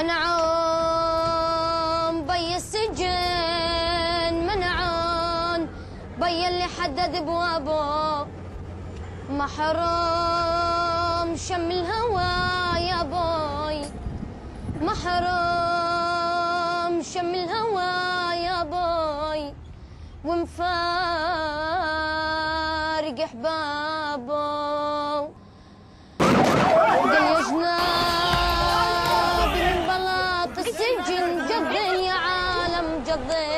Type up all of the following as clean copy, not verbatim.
منعون بي السجن، منعون بي اللي حدد بوابه، محروم شم الهوى يا بوي، محروم شم الهوى يا بوي، ومفارق احبابه. قل يا جناب من بلاط السجن قضي يا عالم قضي،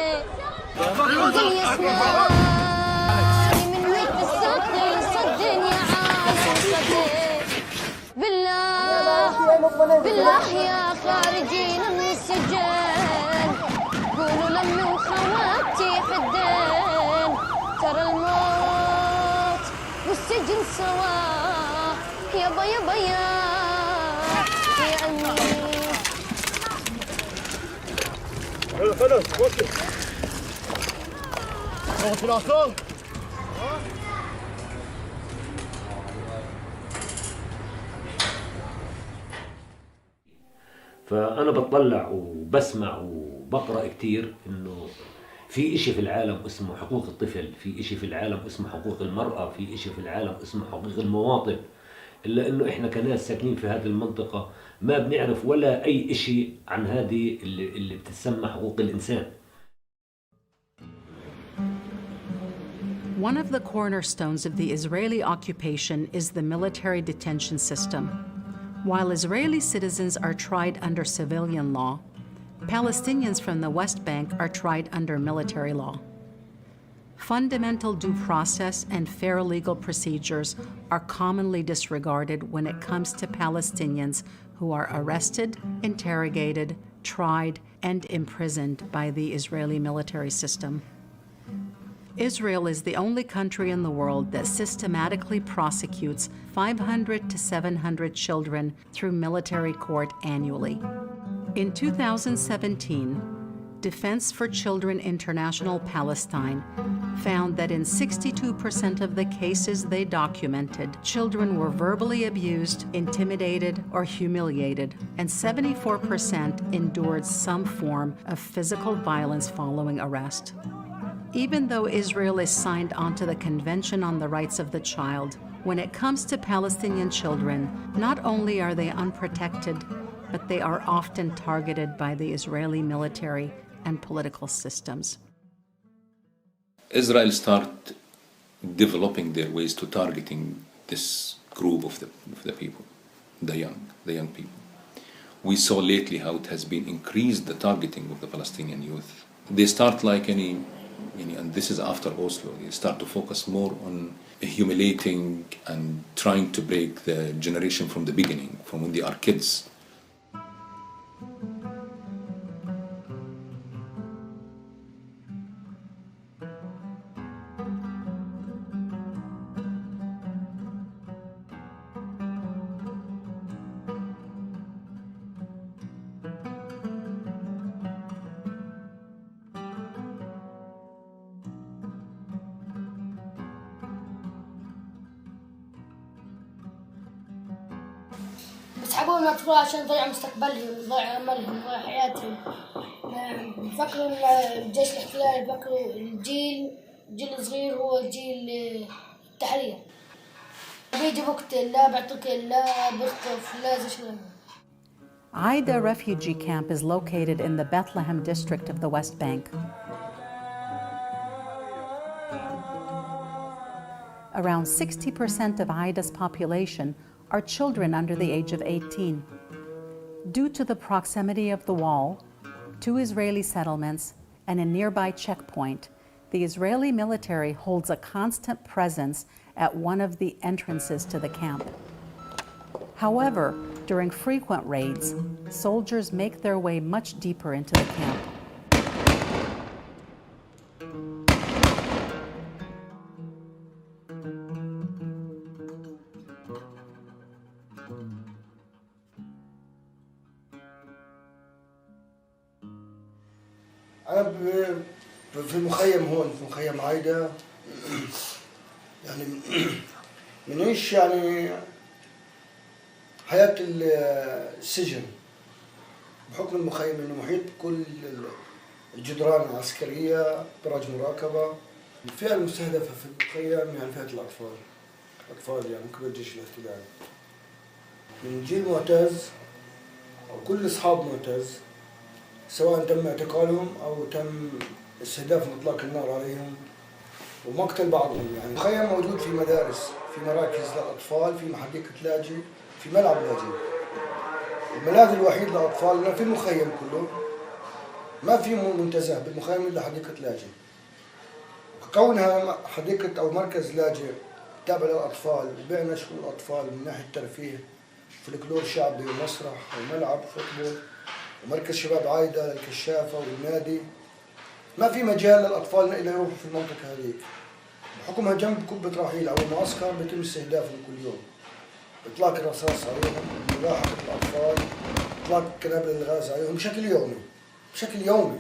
قل يا سناري من ميت السطي صدي يا عالم صدي. بالله بالله يا خارجين من السجن قولوا لمي وخواتي حدين، ترى الموت والسجن سوا يابا يابا يا أمي. خلاص وقف. خلاص. فأنا بطلع وبسمع وبقرأ كتير إنه في إشي في العالم اسمه حقوق الطفل، في إشي في العالم اسمه حقوق المرأة، في إشي في العالم اسمه حقوق المواطن، إلا إنه إحنا كناس ساكنين في هذه المنطقة ما بنعرف ولا أي إشي عن هذه اللي بتسمى حقوق الإنسان. One of the cornerstones of the Israeli occupation is the military detention system. While Israeli citizens are tried under civilian law, Palestinians from the West Bank are tried under military law. Fundamental due process and fair legal procedures are commonly disregarded when it comes to Palestinians who are arrested, interrogated, tried, and imprisoned by the Israeli military system. Israel is the only country in the world that systematically prosecutes 500 to 700 children through military court annually. In 2017, Defense for Children International Palestine found that in 62% of the cases they documented, children were verbally abused, intimidated, or humiliated, and 74% endured some form of physical violence following arrest. Even though Israel is signed onto the Convention on the Rights of the Child, when it comes to Palestinian children, not only are they unprotected, but they are often targeted by the Israeli military and political systems. Israel started developing their ways to targeting this group of the people, the young people. We saw lately how it has been increased the targeting of the Palestinian youth. They start like any, and this is after Oslo, they start to focus more on humiliating and trying to break the generation from the beginning, from when they are kids. يسحبون الأطفال عشان يضيعوا مستقبلهم، يضيعوا أملهم، يضيعوا حياتهم. يفكروا الجيش الاحتلالي، يفكروا الجيل الصغير هو جيل التحرير. بيجي بقتل، لا بيعطيك، لا بيخطف، لا زي شو. Aida refugee camp is located in the Bethlehem district of the West Bank. Around 60% of Aida's population are children under the age of 18. Due to the proximity of the wall, 2 Israeli settlements, and a nearby checkpoint, the Israeli military holds a constant presence at one of the entrances to the camp. However, during frequent raids, soldiers make their way much deeper into the camp. أنا في المخيم هون، في مخيم عايدة، يعني منعيش يعني حياة السجن بحكم المخيم انه محيط بكل الجدران العسكرية، برج مراقبة. الفئة المستهدفة في المخيم يعني فئة الأطفال. أطفال يعني كبار جيش الاحتلال. من جيل معتز أو كل أصحاب معتز، سواء تم اعتقالهم أو تم استهداف إطلاق النار عليهم ومقتل بعضهم. يعني المخيم موجود في مدارس، في مراكز للأطفال، في حديقة لاجئ، في ملعب لاجئ. الملاذ الوحيد للأطفال في المخيم كله، ما في منتزه بالمخيم إلا حديقة لاجئ. كونها حديقة أو مركز لاجئ تابع للأطفال، بيعنا شؤون الأطفال من ناحية الترفيه، فلكلور شعبي ومسرح وملعب فوتبول ومركز شباب عايدة للكشافة والنادي. ما في مجال للأطفال إلا يروحوا في المنطقة هذيك. بحكمها جنب كبة رحيل أو المعسكر بيتم استهدافهم كل يوم. إطلاق الرصاص عليهم، ملاحقة الأطفال، إطلاق قنابل الغاز عليهم بشكل يومي. بشكل يومي.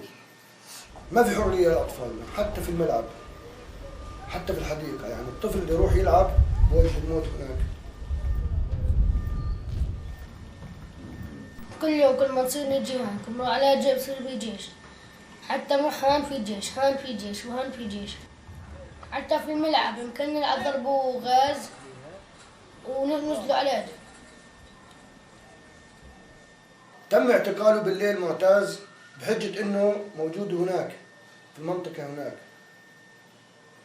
ما في حرية للأطفال حتى في الملعب، حتى في الحديقة. يعني الطفل اللي يروح يلعب بوجه الموت هناك. كل يوم كل ما نصير نجي هون، كل ما على جيب يصير في جيش. حتى هان في جيش، هان في جيش، وهان في جيش. حتى في الملعب يمكن نلعب ضربوا غاز ونزلوا عليه. تم اعتقاله بالليل معتز بحجة انه موجود هناك في المنطقة هناك.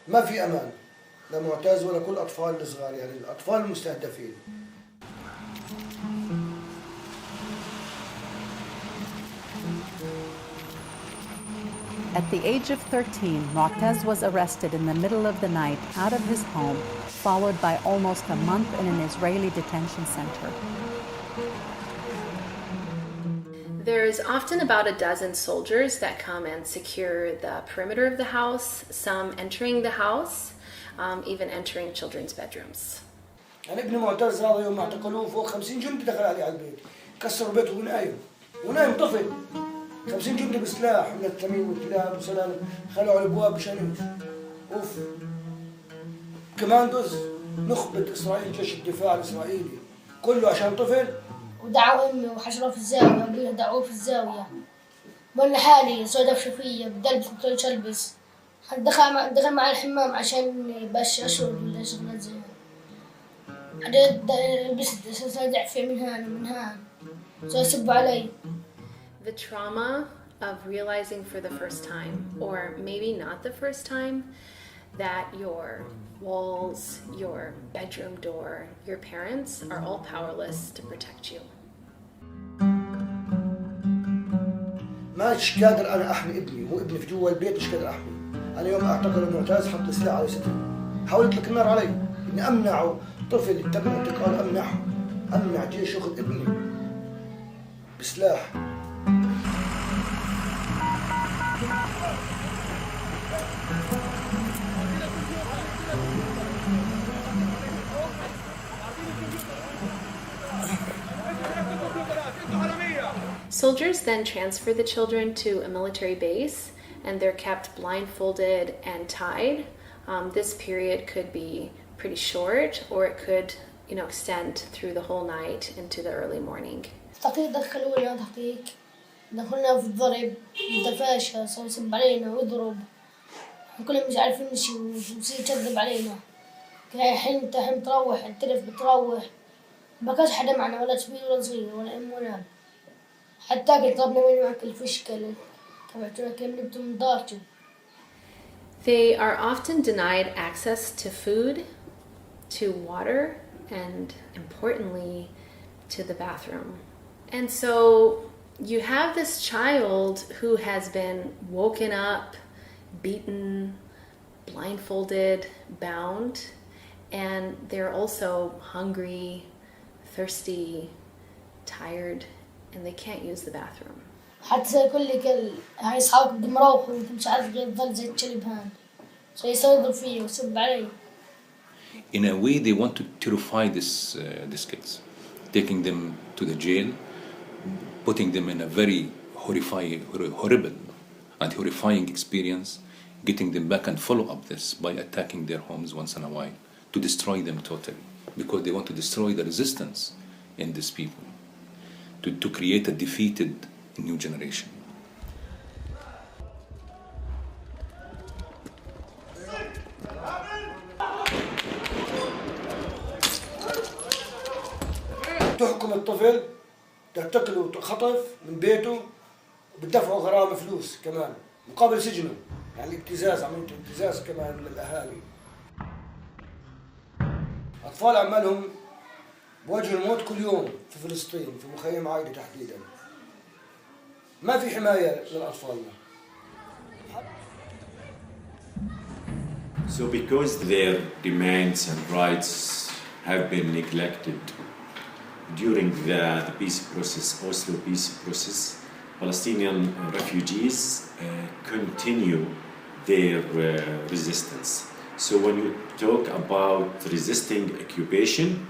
ما في امان لا معتز ولا كل الاطفال الصغار، يعني الاطفال المستهدفين. At the age of 13, Mu'taz was arrested in the middle of the night out of his home, followed by almost a month in an Israeli detention center. There's often about a dozen soldiers that come and secure the perimeter of the house, some entering the house, even entering children's bedrooms. يعني ابن معتز هذا يوم اعتقلوه فوق 50 جندي دخل عليه على البيت، كسروا بيته ونايم طفل. 50 جندي بسلاح من الثمين والكلاب وسلالم، خلعوا الابواب بشنيش. اوف. كماندوز نخبة اسرائيل، جيش الدفاع الاسرائيلي كله عشان طفل. ودعوا امي وحشروا في الزاوية، ابوي دعوه في الزاوية. وانا حالي سودة شوفية بدلبس مطلش البس. دخل معي الحمام عشان باش اشرب ولا شغلات زي لبست سادع في من هان ومن هان. سو يسبوا علي. The trauma of realizing for the first time, or maybe not the first time, that your walls, your bedroom door, your parents are all powerless to protect you. مش قادر انا احمي ابني، هو ابني في جوا البيت مش قادر احمي. انا يوم اعتقل المعتز حط السلاح على ستري، حاول يطلق النار علي اني امنعه. طفل تم اعتقال امنع جيش ياخذ ابني بسلاح. Soldiers then transfer the children to a military base, and they're kept blindfolded and tied. This period could be pretty short, or it could, extend through the whole night into the early morning. تحقيق دخلنا في الضرب، الدفاشة، صار يسب علينا ويضرب. كلنا مش عارفين نمشي ويصير يكذب علينا. حين تروح التلف بتروح، ما كانش حدا معنا ولا كبير ولا صغير ولا أم ولا أب. حتى قلت طلبنا منه أكل فشكل، تبعتونا كم نبتوا من دارتو. They are often denied access to food, to water, and importantly, to the bathroom. And so you have this child who has been woken up, beaten, blindfolded, bound, and they're also hungry, thirsty, tired, and they can't use the bathroom. حتى يقول لك هاي أصحابك بدهم يروحوا وأنت مش عارف غير تظل زي الكلب هان. So يصيدوا فيه ويسب علي. In a way, they want to terrify these kids, taking them to the jail, putting them in a very horrible and horrifying experience, getting them back and follow up this by attacking their homes once in a while to destroy them totally, because they want to destroy the resistance in these people, to create a defeated new generation. تحكم الطفل، تعتقله خطف من بيته وبتدفعوا غرامة فلوس كمان مقابل سجنه، يعني ابتزاز، عملية ابتزاز كمان للأهالي. أطفال عمالهم بواجهوا الموت كل يوم في فلسطين، في مخيم عايدة تحديدا. ما في حماية للأطفال. So because their demands and rights have been neglected during the peace process, Oslo peace process, Palestinian refugees continue their resistance. So when you talk about resisting occupation,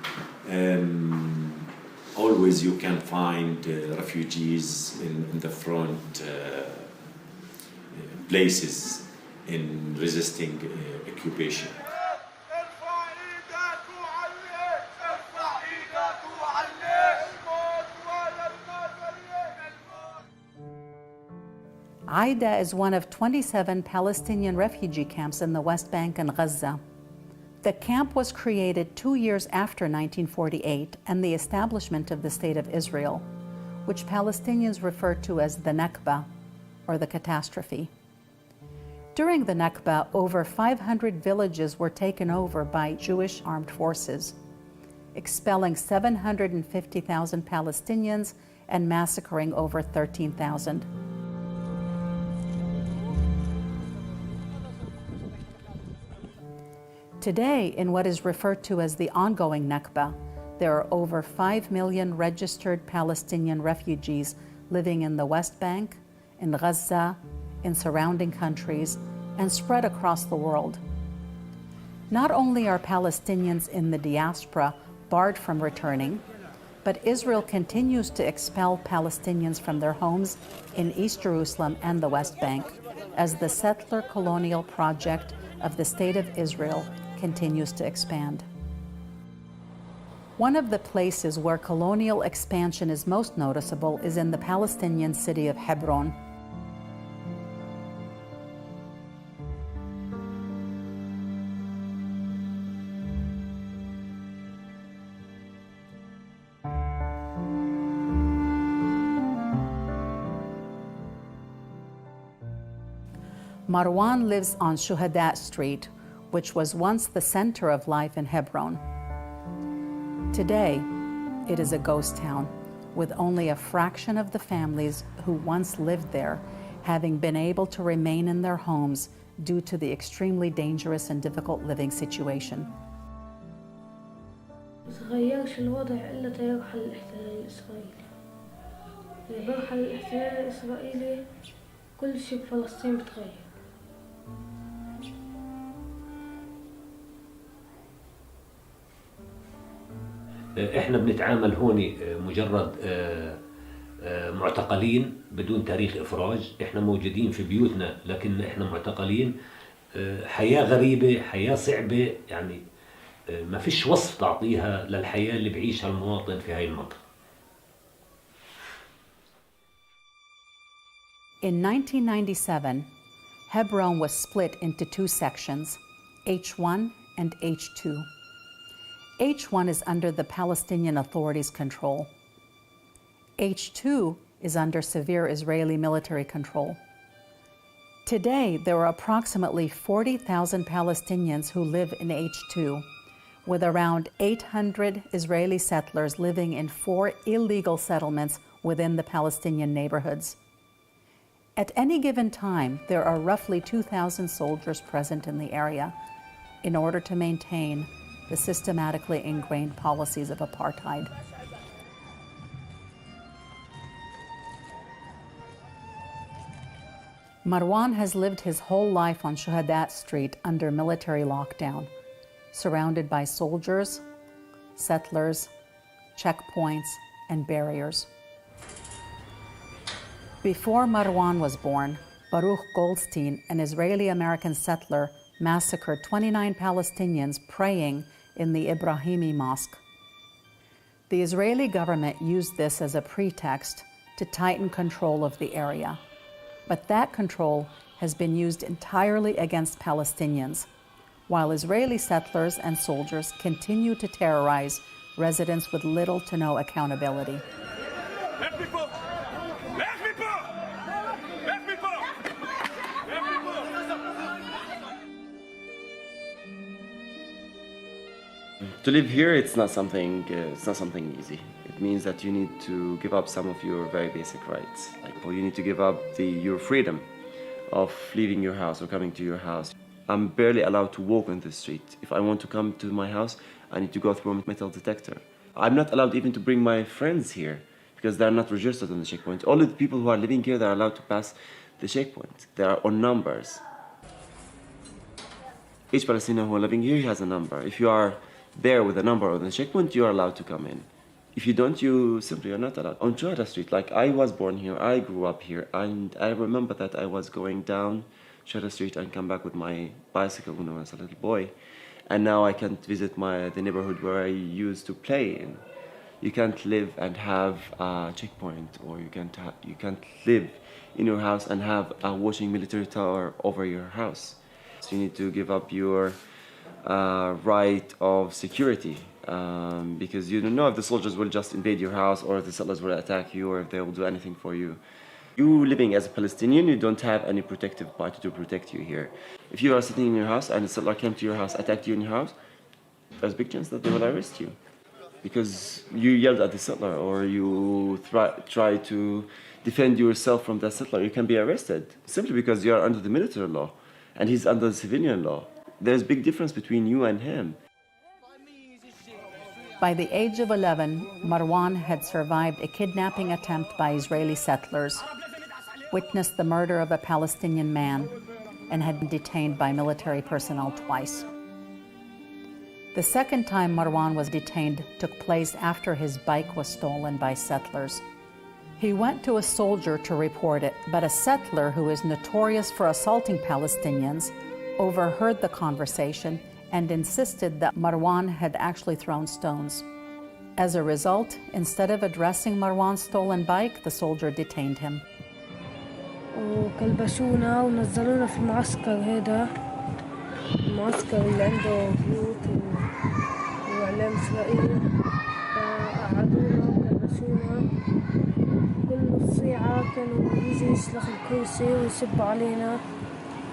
always you can find refugees in the front places in resisting occupation. Aida is one of 27 Palestinian refugee camps in the West Bank and Gaza. The camp was created 2 years after 1948 and the establishment of the State of Israel, which Palestinians refer to as the Nakba, or the catastrophe. During the Nakba, over 500 villages were taken over by Jewish armed forces, expelling 750,000 Palestinians and massacring over 13,000. Today, in what is referred to as the ongoing Nakba, there are over 5 million registered Palestinian refugees living in the West Bank, in Gaza, in surrounding countries, and spread across the world. Not only are Palestinians in the diaspora barred from returning, but Israel continues to expel Palestinians from their homes in East Jerusalem and the West Bank, as the settler colonial project of the State of Israel continues to expand. One of the places where colonial expansion is most noticeable is in the Palestinian city of Hebron. Marwan lives on Shuhada Street, which was once the center of life in Hebron. Today, it is a ghost town, with only a fraction of the families who once lived there having been able to remain in their homes due to the extremely dangerous and difficult living situation. تغيرش الوضع إلا تغير حل الاحتلال الإسرائيلي. إذا حل الاحتلال الإسرائيلي كل شيء بفلسطين بتغير. احنا بنتعامل هون مجرد معتقلين بدون تاريخ افراج. احنا موجودين في بيوتنا لكن احنا معتقلين. حياة غريبة، حياة صعبة، يعني ما فيش وصف تعطيها للحياة اللي بعيشها المواطن في هاي المنطقة. In 1997, Hebron was split into two sections, H1 and H2. H1 is under the Palestinian Authority's control. H2 is under severe Israeli military control. Today, there are approximately 40,000 Palestinians who live in H2, with around 800 Israeli settlers living in 4 illegal settlements within the Palestinian neighborhoods. At any given time, there are roughly 2,000 soldiers present in the area in order to maintain the systematically ingrained policies of apartheid. Marwan has lived his whole life on Shuhada Street under military lockdown, surrounded by soldiers, settlers, checkpoints, and barriers. Before Marwan was born, Baruch Goldstein, an Israeli-American settler, massacred 29 Palestinians praying in the Ibrahimi Mosque. The Israeli government used this as a pretext to tighten control of the area. But that control has been used entirely against Palestinians, while Israeli settlers and soldiers continue to terrorize residents with little to no accountability. To live here, it's not something easy. It means that you need to give up some of your very basic rights. Or you need to give up your freedom of leaving your house or coming to your house. I'm barely allowed to walk on the street. If I want to come to my house, I need to go through a metal detector. I'm not allowed even to bring my friends here because they're not registered on the checkpoint. All of the people who are living here, they're allowed to pass the checkpoint. They are on numbers. Each Palestinian who is living here, he has a number. If you are there with a number on the checkpoint, you are allowed to come in. If you don't, you simply are not allowed. On Shuhada Street, like I was born here, I grew up here, and I remember that I was going down Shuhada Street and come back with my bicycle when I was a little boy. And now I can't visit the neighborhood where I used to play in. You can't live and have a checkpoint, or you can't live in your house and have a watching military tower over your house. So you need to give up your right of security because you don't know if the soldiers will just invade your house or if the settlers will attack you or if they will do anything for you. You living as a Palestinian, you don't have any protective party to protect you here. If you are sitting in your house and a settler came to your house, attacked you in your house, there's a big chance that they will arrest you because you yelled at the settler or you try to defend yourself from that settler. You can be arrested simply because you are under the military law and he's under the civilian law. There's a big difference between you and him. By the age of 11, Marwan had survived a kidnapping attempt by Israeli settlers, witnessed the murder of a Palestinian man, and had been detained by military personnel twice. The second time Marwan was detained took place after his bike was stolen by settlers. He went to a soldier to report it, but a settler who is notorious for assaulting Palestinians overheard the conversation and insisted that Marwan had actually thrown stones. As a result, instead of addressing Marwan's stolen bike, the soldier detained him. وكلبشونا ونزلونا في المعسكر هذا المعسكر اللي عنده بيوت وإعلام إسرائيل فقعدونا وكلبشونا كل نص ساعة كانوا يجي يسلخ الكرسي ويسبوا علينا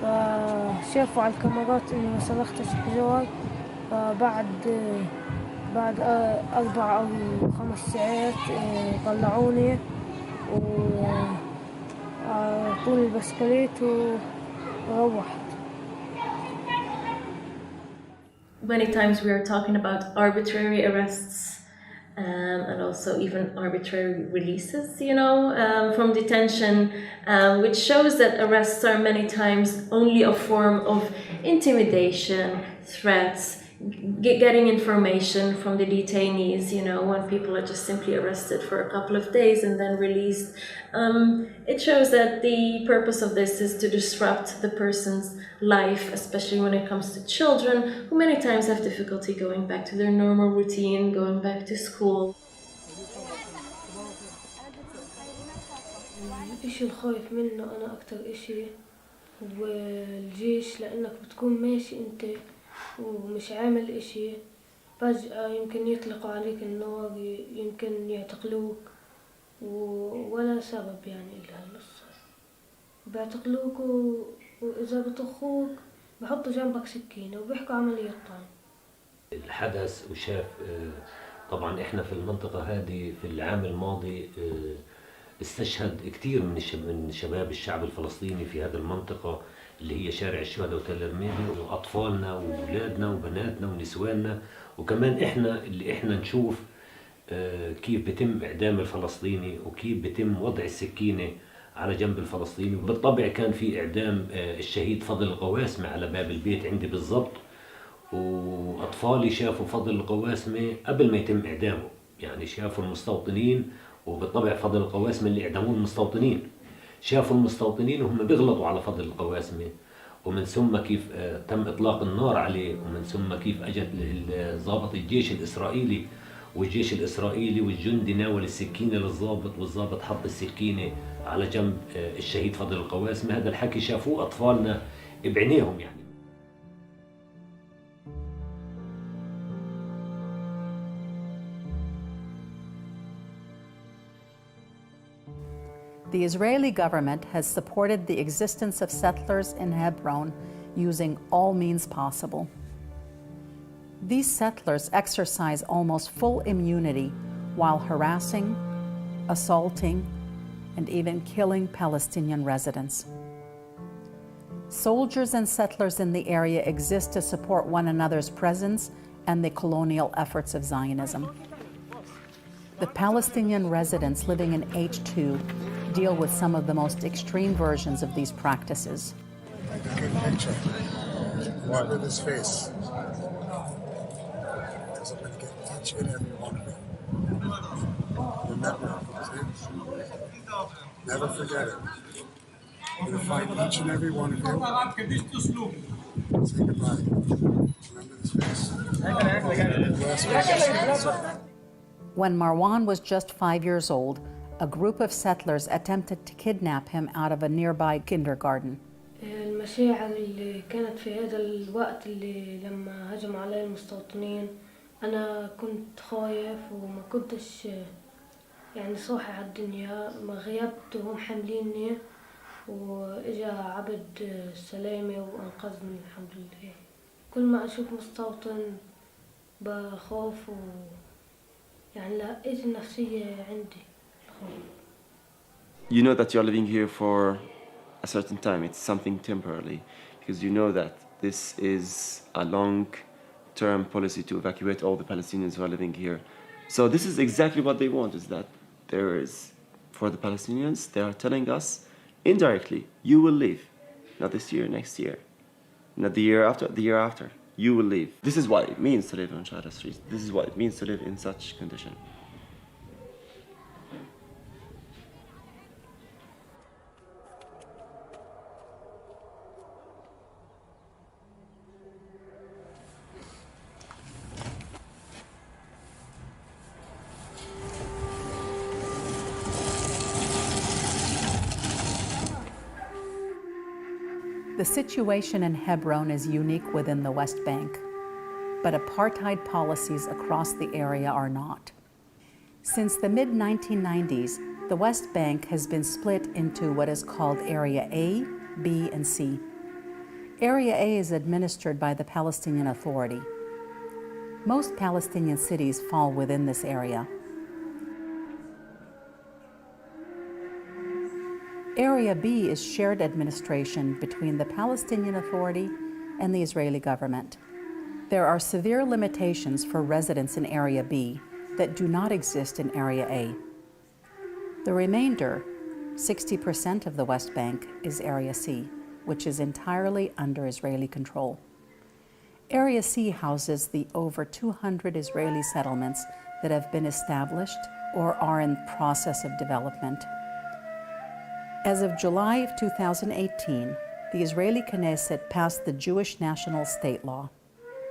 فشافوا على الكاميرات إني ما صرختش حجار فبعد 4 أو 5 ساعات طلعوني وعطوني البسكليت وروحت. Many times we are talking about arbitrary arrests and also even arbitrary releases, from detention, which shows that arrests are many times only a form of intimidation, threats, getting information from the detainees, when people are just simply arrested for a couple of days and then released. It shows that the purpose of this is to disrupt the person's life, especially when it comes to children who many times have difficulty going back to their normal routine, going back to school. الإشي الخايف منه أنا أكتر إشي هو الجيش لأنك بتكون ماشي أنت ومش عامل إشي فجأة يمكن يطلقوا عليك النار يمكن يعتقلوك ولا سبب إلا هالقصة بيعتقلوك وإذا بطخوك بحطوا جنبك سكينة وبيحكوا عملية طعن. الحدث وشاف طبعا إحنا في المنطقة هذه في العام الماضي استشهد كثير من شباب الشعب الفلسطيني في هذه المنطقة اللي هي شارع الشهداء وتل رميدي وأطفالنا وأولادنا وبناتنا ونسواننا وكمان إحنا نشوف كيف بتم إعدام الفلسطيني وكيف بتم وضع السكينة على جنب الفلسطيني. وبالطبع كان في إعدام الشهيد فضل القواسمة على باب البيت عندي بالضبط، وأطفالي شافوا فضل القواسمة قبل ما يتم إعدامه، يعني شافوا المستوطنين، وبالطبع فضل القواسمة اللي إعداموه المستوطنين شافوا المستوطنين وهم بيغلطوا على فضل القواسمة، ومن ثم كيف تم إطلاق النار عليه، ومن ثم كيف أجت ضابط الجيش الإسرائيلي والجيش الإسرائيلي والجندي ناول السكينة للضابط والضابط حط السكينة على جنب الشهيد فضل القواسم. هذا الحكي شافوه أطفالنا بعينيهم يعني. The Israeli government has supported the existence of settlers in Hebron using all means possible. These settlers exercise almost full immunity while harassing, assaulting, and even killing Palestinian residents. Soldiers and settlers in the area exist to support one another's presence and the colonial efforts of Zionism. The Palestinian residents living in H2 deal with some of the most extreme versions of these practices. Good picture. Look at his face. Because I'm going to get each and every one of them. Remember, never forget it. I'm going to find each and every one of you. Say goodbye. Remember this face. When Marwan was just 5 years old, a group of settlers attempted to kidnap him out of a nearby kindergarten. المشاعر اللي كانت في هذا الوقت اللي لما هجم علي المستوطنين أنا كنت خايف وما كنتش يعني صاحي على الدنيا، ما غيبت وهم حامليني وإجا عبد السلامة وأنقذني الحمد لله. كل ما أشوف مستوطن بخاف يعني لقيت النفسية عندي. You know that you're living here for a certain time. It's something temporarily, because you know that this is a long-term policy to evacuate all the Palestinians who are living here. So this is exactly what they want, is that there is, for the Palestinians, they are telling us indirectly, you will leave. Not this year, next year. Not the year after, the year after. You will leave. This is what it means to live on Shahada Street. This is what it means to live in such condition. The situation in Hebron is unique within the West Bank, but apartheid policies across the area are not. Since the mid-1990s, the West Bank has been split into what is called Area A, B, and C. Area A is administered by the Palestinian Authority. Most Palestinian cities fall within this area. Area B is shared administration between the Palestinian Authority and the Israeli government. There are severe limitations for residents in Area B that do not exist in Area A. The remainder, 60% of the West Bank, is Area C, which is entirely under Israeli control. Area C houses the over 200 Israeli settlements that have been established or are in process of development. As of July of 2018, the Israeli Knesset passed the Jewish National State Law.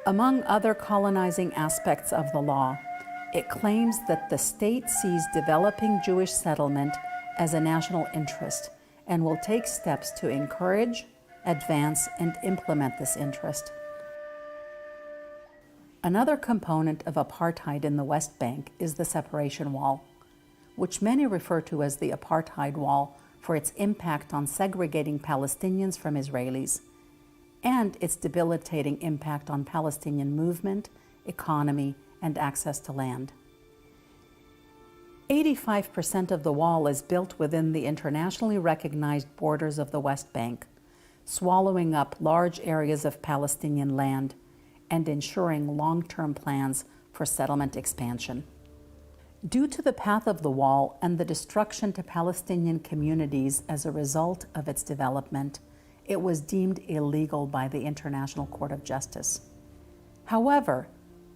Among other colonizing aspects of the law, it claims that the state sees developing Jewish settlement as a national interest and will take steps to encourage, advance, and implement this interest. Another component of apartheid in the West Bank is the separation wall, which many refer to as the apartheid wall for its impact on segregating Palestinians from Israelis, and its debilitating impact on Palestinian movement, economy, and access to land. 85% of the wall is built within the internationally recognized borders of the West Bank, swallowing up large areas of Palestinian land and ensuring long-term plans for settlement expansion. Due to the path of the wall and the destruction to Palestinian communities as a result of its development, it was deemed illegal by the International Court of Justice. However,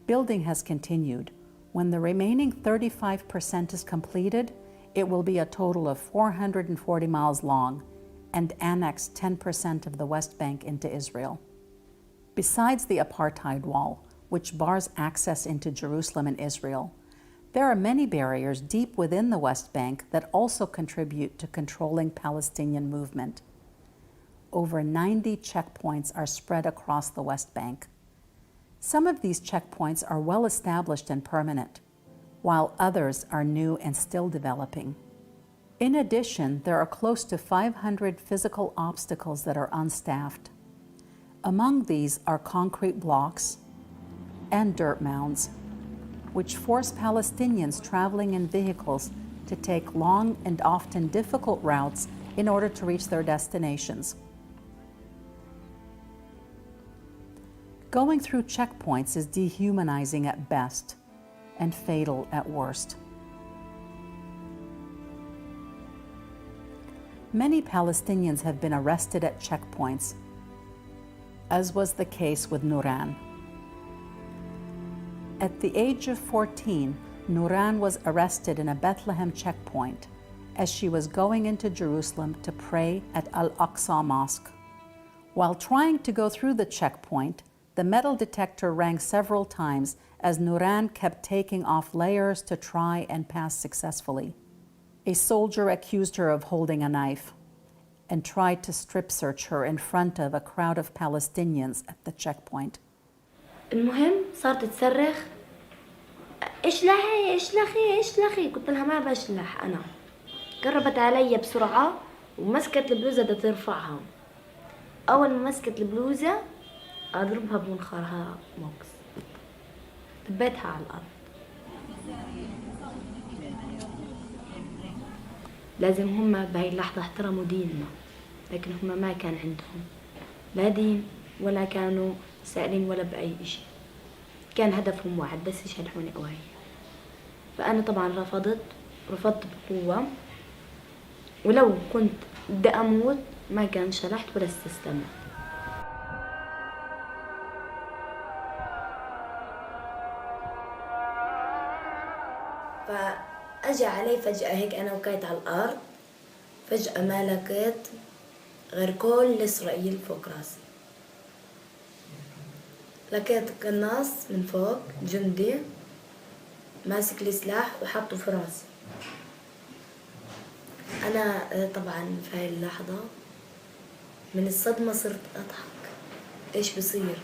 building has continued. When the remaining 35% is completed, it will be a total of 440 miles long and annex 10% of the West Bank into Israel. Besides the apartheid wall, which bars access into Jerusalem and Israel, There are many barriers deep within the West Bank that also contribute to controlling Palestinian movement. Over 90 checkpoints are spread across the West Bank. Some of these checkpoints are well established and permanent, while others are new and still developing. In addition, there are close to 500 physical obstacles that are unstaffed. Among these are concrete blocks and dirt mounds, which force Palestinians traveling in vehicles to take long and often difficult routes in order to reach their destinations. Going through checkpoints is dehumanizing at best and fatal at worst. Many Palestinians have been arrested at checkpoints, as was the case with Nuran. At the age of 14, Nuran was arrested in a Bethlehem checkpoint as she was going into Jerusalem to pray at Al-Aqsa Mosque. While trying to go through the checkpoint, the metal detector rang several times as Nuran kept taking off layers to try and pass successfully. A soldier accused her of holding a knife and tried to strip search her in front of a crowd of Palestinians at the checkpoint. المهم صارت تصرخ اشلحي اشلحي اشلحي، قلت لها ما بشلح أنا. قربت علي بسرعة ومسكت البلوزة بدها ترفعها. أول ما مسكت البلوزة أضربها بمنخارها موكس، دبيتها على الأرض. لازم هم بهاي اللحظة احترموا ديننا، لكن هم ما كان عندهم لا دين ولا كانوا سائلين ولا بأي إشي. كان هدفهم واحد بس يشلحوني قواي. فأنا طبعا رفضت بقوة، ولو كنت بدي أموت ما كان شلحت ولا استسلمت. فأجى علي فجأة هيك أنا وقعت على الأرض، فجأة ما لقيت غير كل إسرائيل فوق راسي. لقيت قناص من فوق جندي ماسك لي سلاح وحطه في راسي. أنا طبعا في هاي اللحظة من الصدمة صرت أضحك، إيش بصير؟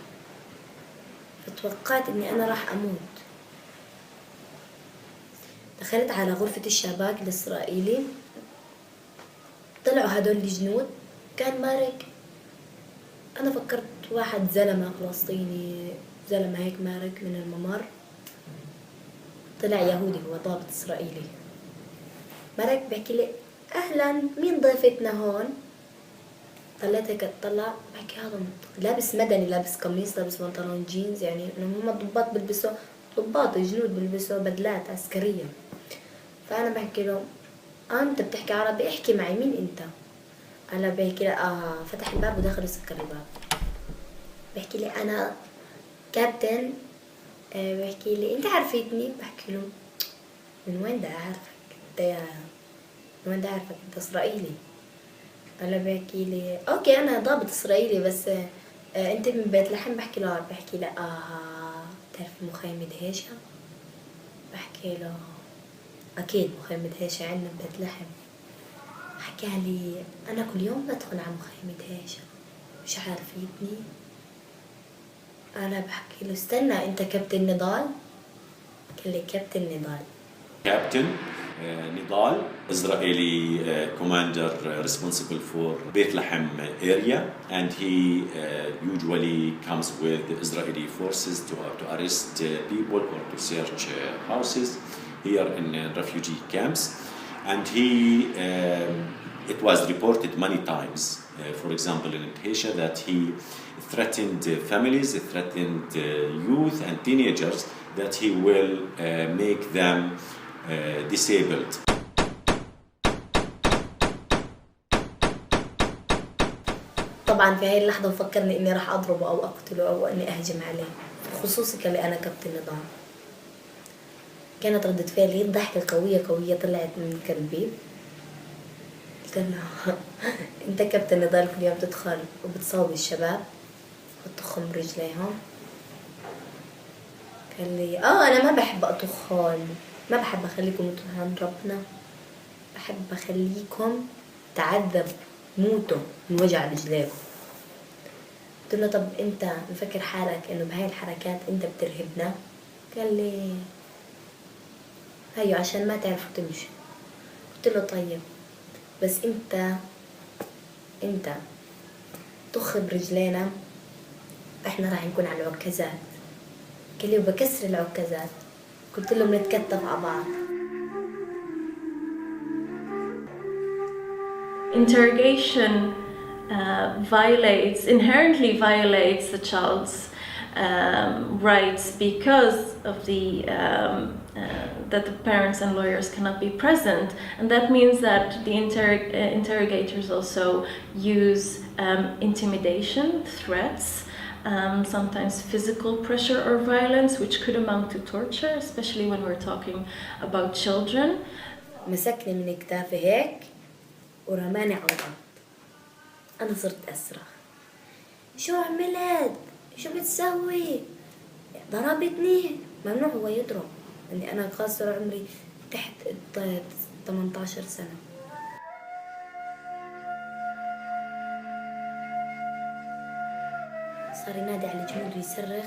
فتوقعت إني أنا راح أموت. دخلت على غرفة الشباك الإسرائيلي، طلعوا هدول الجنود كان مارق. أنا فكرت واحد زلمة فلسطيني، زلمة هيك مارق من الممر، طلع يهودي هو ضابط إسرائيلي. مارق بحكي لي أهلا مين ضيفتنا هون؟ طلعت هيك أطلع بحكي هذا لابس مدني، لابس قميص، لابس بنطلون جينز، يعني هم الضباط بيلبسوا، ضباط الجنود بيلبسوا بدلات عسكرية. فأنا بحكي له أنت بتحكي عربي، احكي معي مين أنت؟ أنا بحكي له فتح الباب ودخل وسكر الباب. بحكي لي أنا كابتن. بحكي لي أنت عرفتني؟ بحكي له من وين دا أعرفك أنت؟ من وين دا أعرفك أنت إسرائيلي؟ أنا بحكي لي أوكي أنا ضابط إسرائيلي بس أنت من بيت لحم؟ بحكي له بحكي له تعرف مخيم دهيشة؟ بحكي له أكيد مخيم دهيشة عندنا ببيت لحم. حكى لي أنا كل يوم بدخل على مخيم دهيشة، مش عارفيتني؟ أنا بحكي له استنى أنت كابتن نضال؟ قال لي كابتن نضال. Captain Nidal, Israeli commander responsible for Bethlehem area, and he usually comes with the Israeli forces to arrest people or to search houses here in refugee camps. And it was reported many times, for example in Asia, that he threatened families, threatened youth and teenagers that he will make them disabled. طبعا في هاي اللحظة فكرني إني راح أضربه أو أقتله أو إني أهجم عليه، خصوصي كان أنا كابتن نظام. كانت ردة فعلي ضحكة قوية طلعت من قلبي. قلت له أنت كابتن نضال كل يوم تدخل وبتصوبي الشباب وتطخهم برجليهم؟ قال لي أنا ما بحب أطخهم، ما بحب أخليكم تروحوا عند ربنا، بحب أخليكم تعذب موتوا من وجع رجليكم. قلت له طب أنت مفكر حالك إنه بهاي الحركات أنت بترهبنا؟ قال لي هيو عشان ما تعرفوا تمشوا. قلت له طيب بس أنت طخ برجلينا، إحنا راح نكون على العكازات. قال لي وبكسر العكازات. قلت له بنتكتف على بعض. Interrogation inherently violates the child's rights because of that the parents and lawyers cannot be present, and that means that the interrogators also use intimidation, threats, sometimes physical pressure or violence, which could amount to torture, especially when we're talking about children. مسكني من كتافي هيك ورماني على الأرض. أنا صرت أصرخ شو عملت؟ شو بتسوي؟ ضربتني. ممنوع هو يضرب، يعني أنا قاصر عمري تحت 18 سنة. صار ينادي على الجنود ويصرخ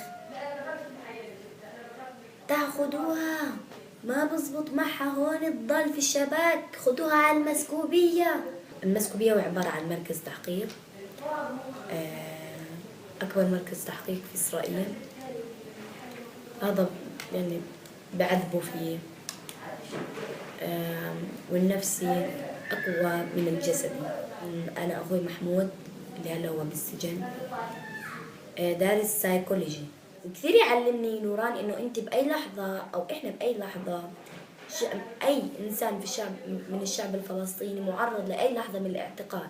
تاخدوها، ما بزبط معها هون تضل في الشباك، خدوها على المسكوبية. المسكوبية هو عبارة عن مركز تحقيق، أكبر مركز تحقيق في إسرائيل. هذا يعني بعذبوا فيه، والنفسي أقوى من الجسدي. أنا أخوي محمود اللي هلا هو بالسجن دارس سايكولوجي، وكثير يعلمني نوران إنه أنت بأي لحظة أو إحنا بأي لحظة أي إنسان في الشعب من الشعب الفلسطيني معرض لأي لحظة من الاعتقال.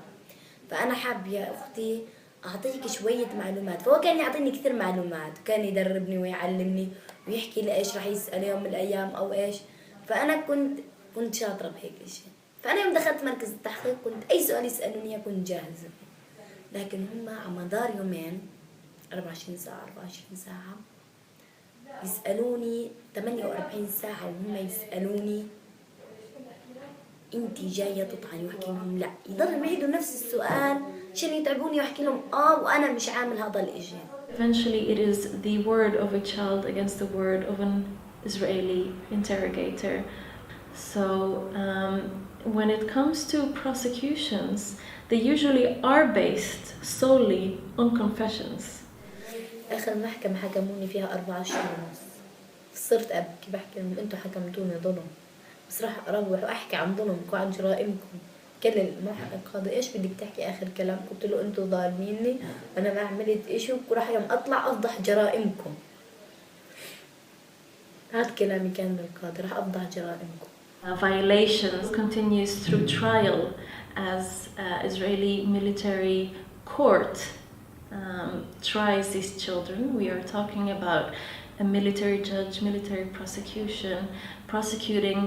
فأنا حاب يا أختي أعطيك شوية معلومات. فهو كان يعطيني كثير معلومات، وكان يدربني ويعلمني ويحكي لي إيش راح يسأل يوم من الأيام أو إيش. فأنا كنت شاطرة بهيك إشي. فأنا يوم دخلت مركز التحقيق كنت أي سؤال يسألوني كنت جاهزة. لكن هم على مدار يومين 24 ساعة يسألوني 48 ساعة، وهم يسألوني انتي جاية تطعني، واحكي لهم لا، يضلوا يعيدوا نفس السؤال عشان يتعبوني واحكي لهم وانا مش عامل هذا الاشي. Eventually it is the word of a child against the word of an Israeli interrogator. So when it comes to prosecutions, they usually are based solely on confessions. آخر محكمة حكموني فيها 4 أشهر ونص. صرت أبكي بحكي لهم أنتوا حكمتوني ظلم، بس راح أروح وأحكي عن ظلمكم وعن جرائمكم. كل القاضي إيش بدك تحكي آخر كلام؟ قلت له أنتوا ظالميني، أنا ما عملت إشي، وراح يوم أطلع أفضح جرائمكم. هذا كلامي كان للقاضي، راح أفضح جرائمكم. Violations continues through trial as Israeli military court tries these children. We are talking about a military judge, military prosecution, prosecuting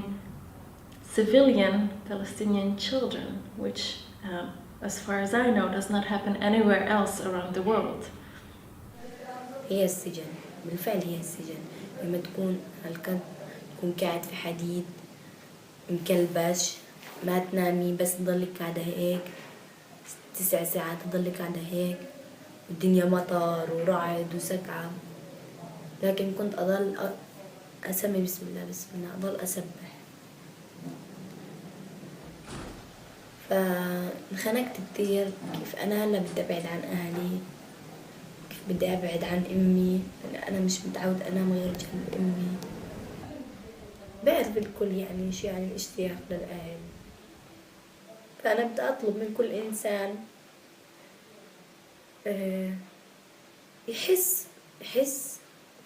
civilian Palestinian children, which, as far as I know, does not happen anywhere else around the world. هي السجن، بالفعل هي السجن. لما تكون قاعد في حديد مكلبش، ما تنامي، بس تضلك قاعدة هيك 9 ساعات، تضلك قاعدة هيك، الدنيا مطر ورعد وسقعة. لكن كنت أضل أسمي بسم الله بسم الله، أضل أسبح. فانخنقت كتير، كيف أنا هلا بدي أبعد عن أهلي، كيف بدي أبعد عن أمي، أنا مش متعود أنام غير جنب أمي. بعرف الكل يعني شيء عن الاشتياق للأهل. فأنا بدي أطلب من كل إنسان يحس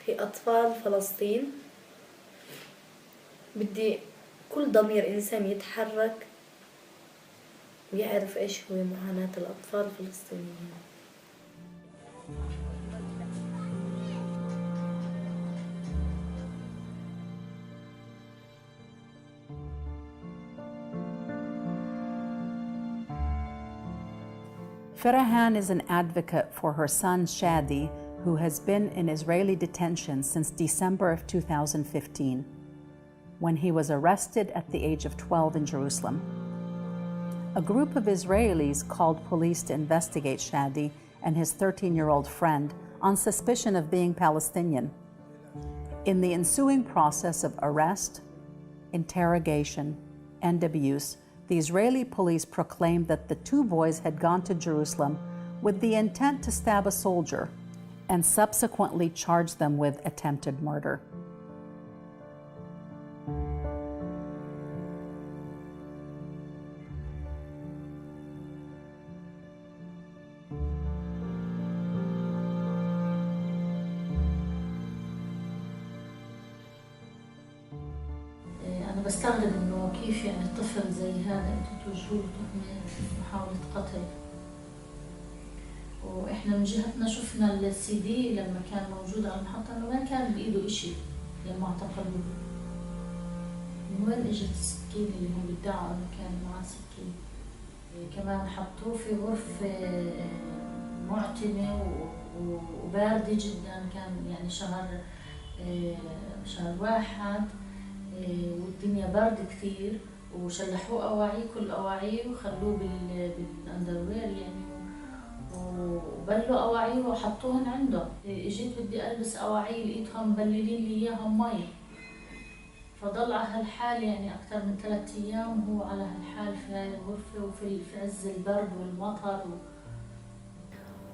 في أطفال فلسطين. بدي كل ضمير إنسان يتحرك ويعرف إيش هو معاناة الأطفال الفلسطينيين. Ferahan is an advocate for her son Shadi, who has been in Israeli detention since December of 2015. when he was arrested at the age of 12 in Jerusalem. A group of Israelis called police to investigate Shadi and his 13-year-old friend on suspicion of being Palestinian. In the ensuing process of arrest, interrogation, and abuse, the Israeli police proclaimed that the two boys had gone to Jerusalem with the intent to stab a soldier and subsequently charged them with attempted murder. أنا بستغرب إنه كيف يعني طفل زي هذا أنتوا توجهوا له تهمة محاولة قتل. وإحنا من جهتنا شفنا السي دي لما كان موجود على المحطة إنه ما كان بإيده إشي لما اعتقلوه. من وين إجت السكين اللي هو بيدعوا إنه كان معاه سكين؟ كمان حطوه في غرفة معتمة وباردة جدا، كان يعني شهر واحد والدنيا برد كثير، وشلحوه أواعيه كل أواعيه وخلوه بالأندروير يعني، وبلوا أواعيه وحطوهن عنده. اجيت بدي ألبس أواعيه لقيتهم مبللين لي إياهم مي، فضل على هالحال يعني أكثر من 3 أيام وهو على هالحال في هاي الغرفة وفي عز البرد والمطر.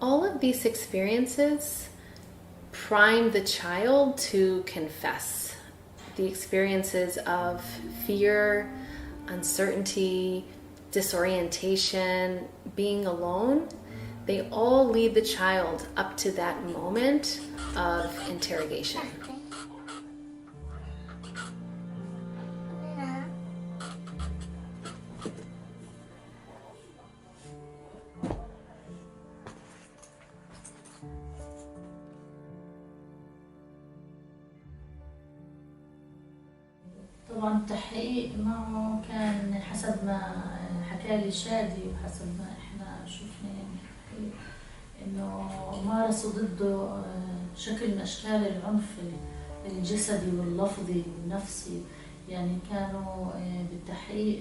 All of these experiences prime the child to confess. The experiences of fear, uncertainty, disorientation, being alone, they all lead the child up to that moment of interrogation. طبعا التحقيق معه كان حسب ما حكى لي شادي وحسب ما احنا شفنا يعني انه مارسوا ضده شكل من اشكال العنف الجسدي واللفظي والنفسي. يعني كانوا بالتحقيق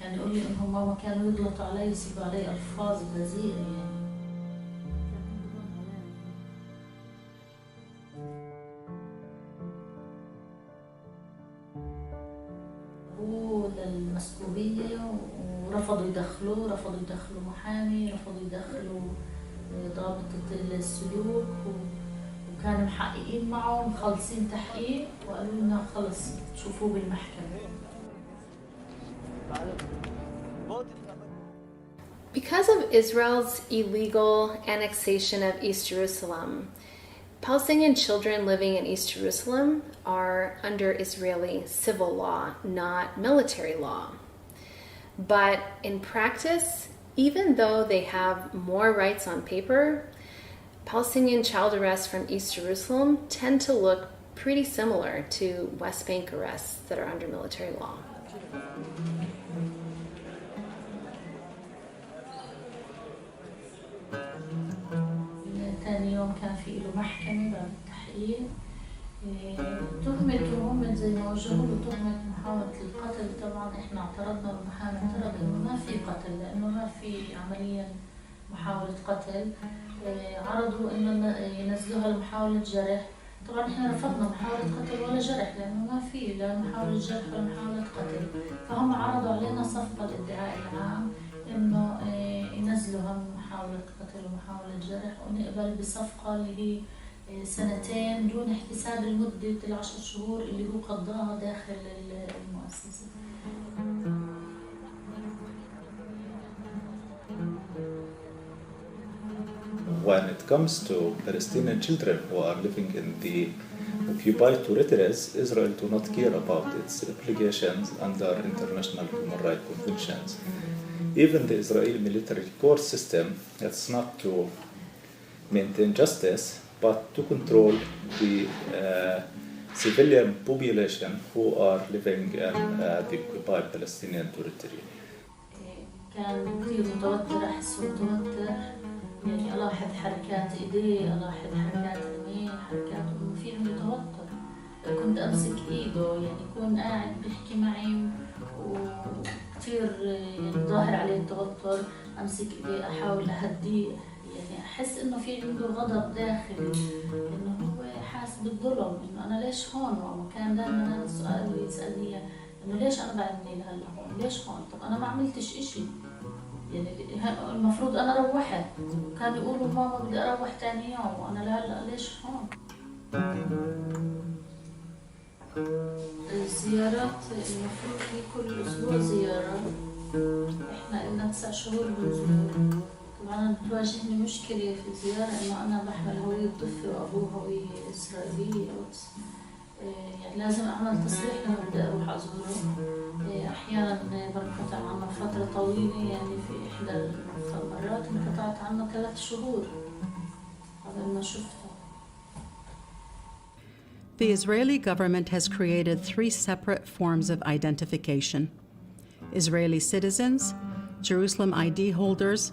كان يقول لي انهم ماما كانوا يغلطوا علي يصيبوا علي الفاظ بذيئه يعني. للمسكوبية ورفضوا يدخلوا محامي، رفضوا يدخلوا ضابطة السلوك، وكانوا محققين معه مخلصين تحقيق وقالوا لنا خلص تشوفوه بالمحكمة. Because of Israel's illegal annexation of East Jerusalem, Palestinian children living in East Jerusalem are under Israeli civil law, not military law. But in practice, even though they have more rights on paper, Palestinian child arrests from East Jerusalem tend to look pretty similar to West Bank arrests that are under military law. ثاني يوم كان في له محكمة بعد التحقيق، تهمة زي ما وجهوا له تهمة محاولة القتل. طبعا احنا اعترضنا والمحامي اعترض انه ما في قتل لانه ما في عمليا محاولة قتل. عرضوا انه ينزلوها لمحاولة جرح. طبعا احنا رفضنا محاولة قتل ولا جرح لانه ما في لا محاولة جرح ولا محاولة قتل. فهم عرضوا علينا صفقة الادعاء العام انه ينزلوها محاولة قتل ومحاولة جرح ونقبل بصفقة اللي هي 2 دون احتساب المدة 10 شهور اللي هو قضاها داخل المؤسسة. When it comes to Palestinian children who are living in the occupied territories, Israel do not care about its obligations under international human rights conventions. Even the Israeli military court system, it's not to maintain justice, but to control the civilian population who are living in the occupied Palestinian territory. كان كثير متوتر، أحس متوتر، يعني ألاحظ حركات إيديه، ألاحظ حركات عينيه، حركات في عنده توتر. كنت أمسك إيده، يعني يكون قاعد بيحكي معي وكتير يعني ظاهر عليه التوتر، أمسك إيديه أحاول أهديه، يعني أحس إنه في عنده غضب داخلي، إنه هو حاسس بالظلم، إنه أنا ليش هون ماما؟ كان دائما هذا السؤال اللي يسألني إياه، إنه ليش أنا بعدني لهلا هون؟ ليش هون؟ طب أنا ما عملتش إشي، يعني المفروض أنا روحت، كان يقولوا ماما بدي أروح تاني يوم وأنا لهلا ليش هون؟ الزيارات المفروض هي كل أسبوع زيارة، إحنا لنا 9 شهور بنزور. طبعاً بتواجهني مشكلة في الزيارة إنه أنا بحمل هوية طفل وأبوه هوية إسرائيلية، يعني لازم أعمل تصريح لما بدي أروح أزوره. أحياناً بنقطع عنه فترة طويلة، يعني في إحدى المرات انقطعت عنه 3 شهور قبل ما شفته. The Israeli government has created 3 separate forms of identification: Israeli citizens, Jerusalem ID holders,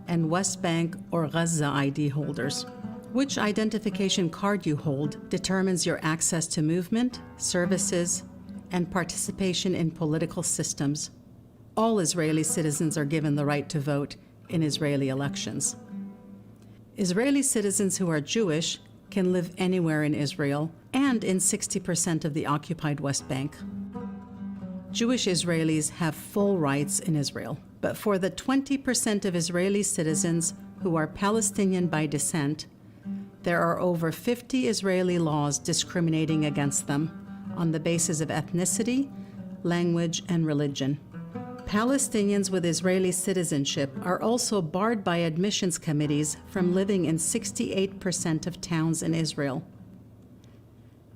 and West Bank or Gaza ID holders. Which identification card you hold determines your access to movement, services, and participation in political systems. All Israeli citizens are given the right to vote in Israeli elections. Israeli citizens who are Jewish can live anywhere in Israel and in 60% of the occupied West Bank. Jewish Israelis have full rights in Israel, but for the 20% of Israeli citizens who are Palestinian by descent, there are over 50 Israeli laws discriminating against them on the basis of ethnicity, language, and religion. Palestinians with Israeli citizenship are also barred by admissions committees from living in 68% of towns in Israel.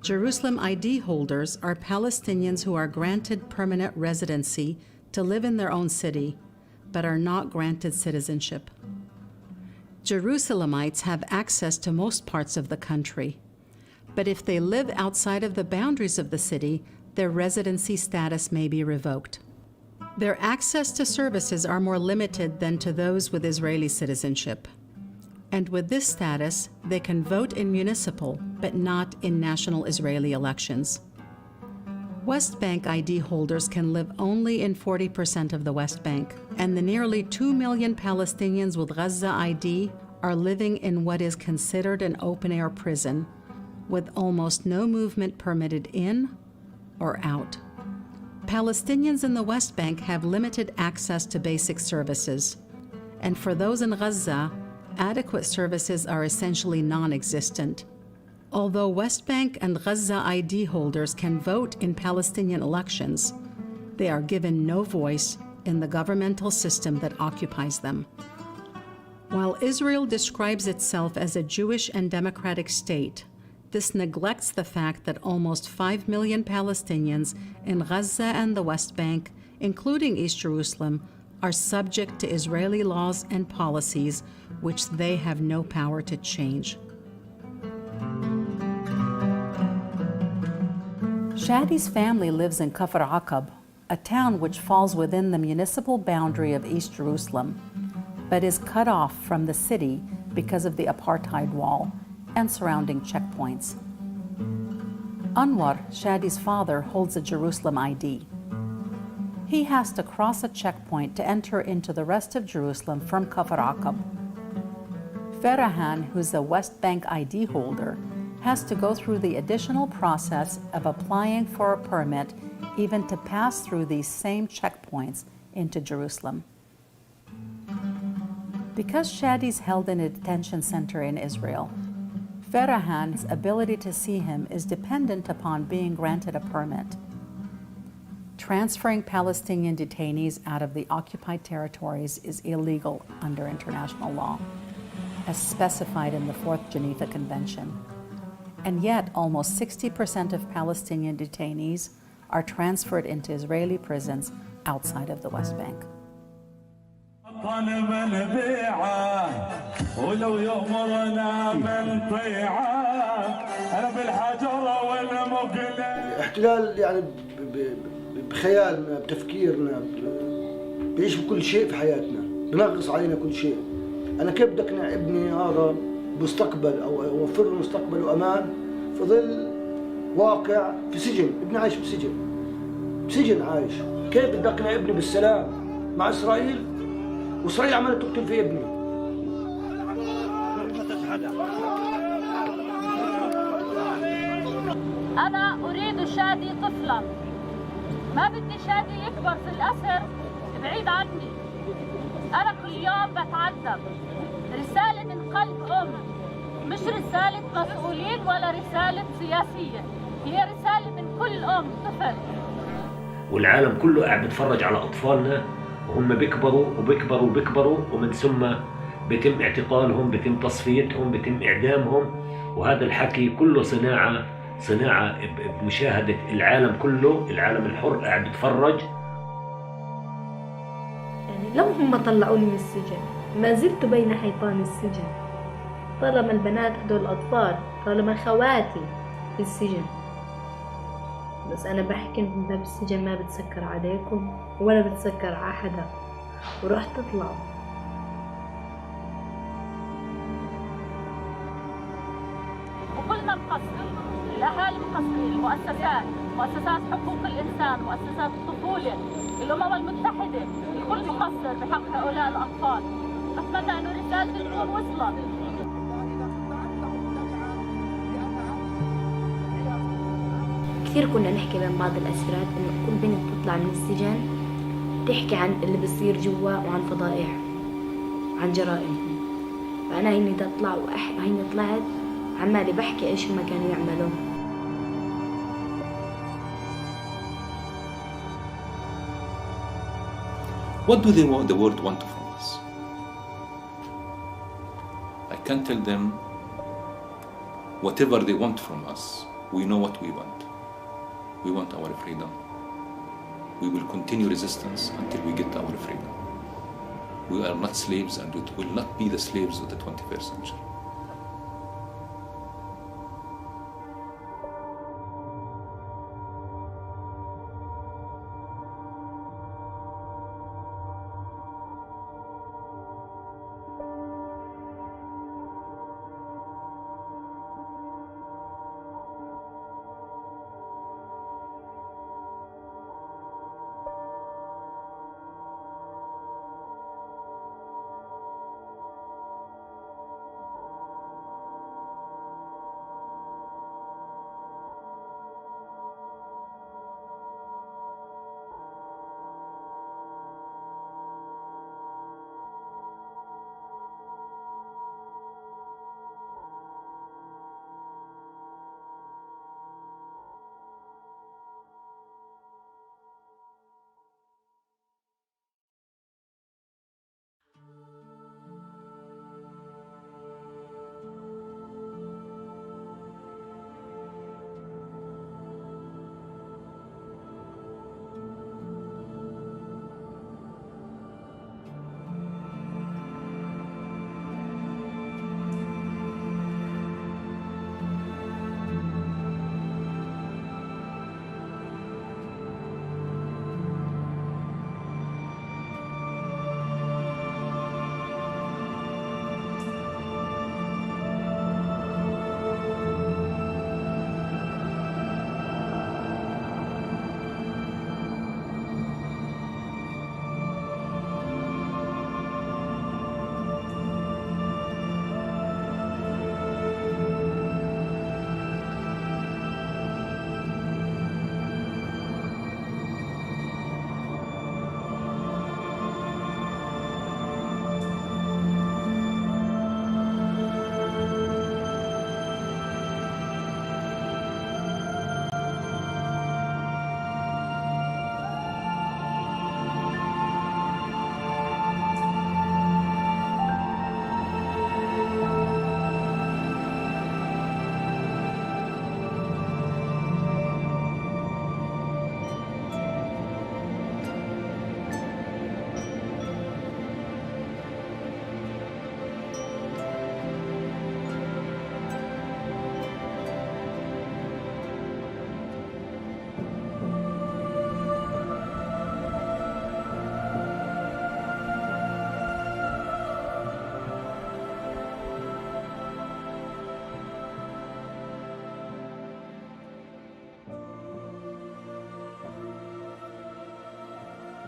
Jerusalem ID holders are Palestinians who are granted permanent residency to live in their own city, but are not granted citizenship. Jerusalemites have access to most parts of the country, but if they live outside of the boundaries of the city, their residency status may be revoked. Their access to services are more limited than to those with Israeli citizenship. And with this status, they can vote in municipal, but not in national Israeli elections. West Bank ID holders can live only in 40% of the West Bank, and the nearly 2 million Palestinians with Gaza ID are living in what is considered an open-air prison, with almost no movement permitted in or out. Palestinians in the West Bank have limited access to basic services, and for those in Gaza, adequate services are essentially non-existent. Although West Bank and Gaza ID holders can vote in Palestinian elections, they are given no voice in the governmental system that occupies them. While Israel describes itself as a Jewish and democratic state, this neglects the fact that almost 5 million Palestinians in Gaza and the West Bank, including East Jerusalem, are subject to Israeli laws and policies which they have no power to change. Shadi's family lives in Kafr Aqab, a town which falls within the municipal boundary of East Jerusalem, but is cut off from the city because of the apartheid wall and surrounding checkpoints. Anwar, Shadi's father, holds a Jerusalem ID. He has to cross a checkpoint to enter into the rest of Jerusalem from Kafr Aqab. Ferahan, who's a West Bank ID holder, has to go through the additional process of applying for a permit even to pass through these same checkpoints into Jerusalem. Because Shadi's held in a detention center in Israel, Ferahan's ability to see him is dependent upon being granted a permit. Transferring Palestinian detainees out of the occupied territories is illegal under international law, as specified in the 4th Geneva Convention. And yet, almost 60% of Palestinian detainees are transferred into Israeli prisons outside of the West Bank. الاحتلال يعني بخيالنا بتفكيرنا بيعيش بكل شيء في حياتنا، بنغص علينا كل شيء. أنا كيف بدي أقنع ابني هذا مستقبل أو أوفر له مستقبل وأمان في ظل واقع في سجن، ابني عايش بسجن عايش. كيف بدي اقنع ابني بالسلام مع اسرائيل واسرائيل عماله تقتل في ابني؟ انا اريد شادي طفلا، ما بدي شادي يكبر في الاسر بعيد عني. انا كل يوم بتعذب. رسالة من قلب ام، مش رسالة مسؤولين ولا رسالة سياسية، هي رسالة من كل ام طفل. والعالم كله قاعد بيتفرج على أطفالنا وهم بيكبروا ومن ثم بيتم اعتقالهم، بيتم تصفيتهم، بيتم إعدامهم. وهذا الحكي كله صناعة بمشاهدة العالم كله. العالم الحر قاعد بيتفرج. يعني لو هم طلعوني من السجن ما زلت بين حيطان السجن، طالما البنات هدول أطفال، طالما خواتي في السجن. بس أنا بحكي من باب السجن ما بتسكر عليكم ولا بتسكر على حدا، وراح تطلعوا. وكلنا مقصرين، الأهالي مقصرين، مؤسسات حقوق الإنسان، مؤسسات الطفولة، الأمم المتحدة، الكل مقصر بحق هؤلاء الأطفال. أتمنى إنه رسالتي تكون وصلت. كثير كنا نحكي بين بعض الأسيرات إنه كل بنت تطلع من السجن تحكي عن اللي بصير جوا وعن فضائح عن جرائمهم. فأنا هيني تطلع هيني طلعت عمالي بحكي إيش هما كانوا يعملوا. What do the world want from us? I can't tell them whatever they want from us. We know what we want. We want our freedom. We will continue resistance until we get our freedom. We are not slaves, and we will not be the slaves of the 21st century.